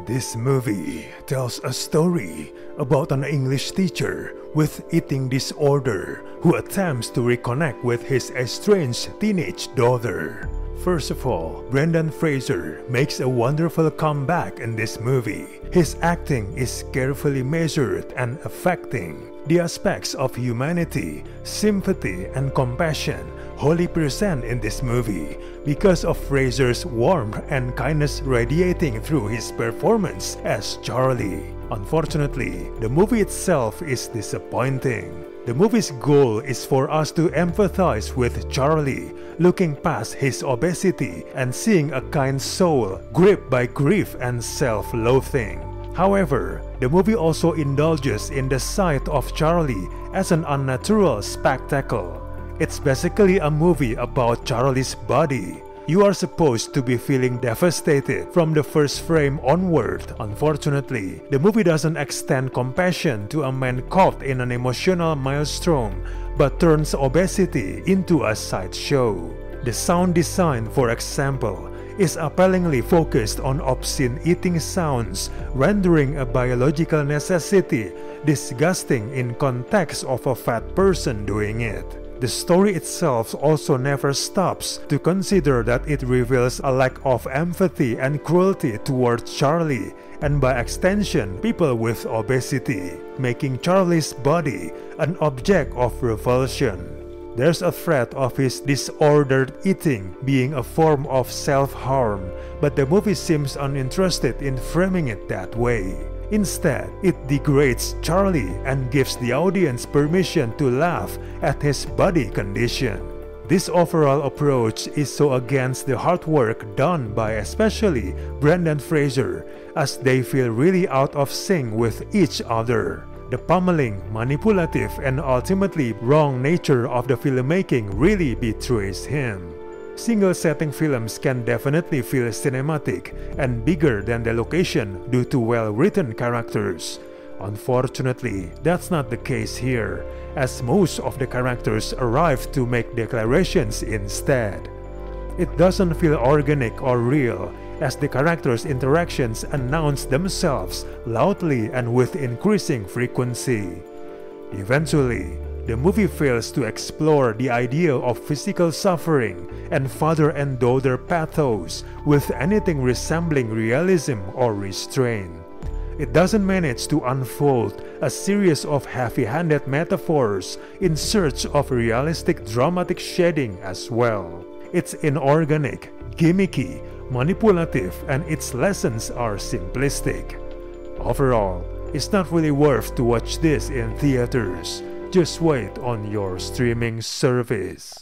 This movie tells a story about an English teacher with eating disorder who attempts to reconnect with his estranged teenage daughter. First of all, Brendan Fraser makes a wonderful comeback in this movie. His acting is carefully measured and affecting. The aspects of humanity, sympathy, and compassion wholly present in this movie because of Fraser's warmth and kindness radiating through his performance as Charlie. Unfortunately, the movie itself is disappointing. The movie's goal is for us to empathize with Charlie, looking past his obesity and seeing a kind soul gripped by grief and self-loathing. However, the movie also indulges in the sight of Charlie as an unnatural spectacle. It's basically a movie about Charlie's body. You are supposed to be feeling devastated from the first frame onward. Unfortunately, the movie doesn't extend compassion to a man caught in an emotional maelstrom, but turns obesity into a sideshow. The sound design, for example, is appallingly focused on obscene eating sounds, rendering a biological necessity disgusting in context of a fat person doing it. The story itself also never stops to consider that it reveals a lack of empathy and cruelty towards Charlie, and by extension people with obesity, making Charlie's body an object of revulsion. There's a threat of his disordered eating being a form of self-harm, but the movie seems uninterested in framing it that way. Instead, it degrades Charlie and gives the audience permission to laugh at his body condition. This overall approach is so against the hard work done by especially Brendan Fraser, as they feel really out of sync with each other. The pummeling, manipulative, and ultimately wrong nature of the filmmaking really betrays him. Single-setting films can definitely feel cinematic and bigger than the location due to well-written characters. Unfortunately, that's not the case here, as most of the characters arrive to make declarations instead. It doesn't feel organic or real, as the characters' interactions announce themselves loudly and with increasing frequency. Eventually, the movie fails to explore the idea of physical suffering and father and daughter pathos with anything resembling realism or restraint. It doesn't manage to unfold a series of heavy-handed metaphors in search of realistic dramatic shading as well. It's inorganic, gimmicky, manipulative, and its lessons are simplistic. Overall, it's not really worth to watch this in theaters. Just wait on your streaming service.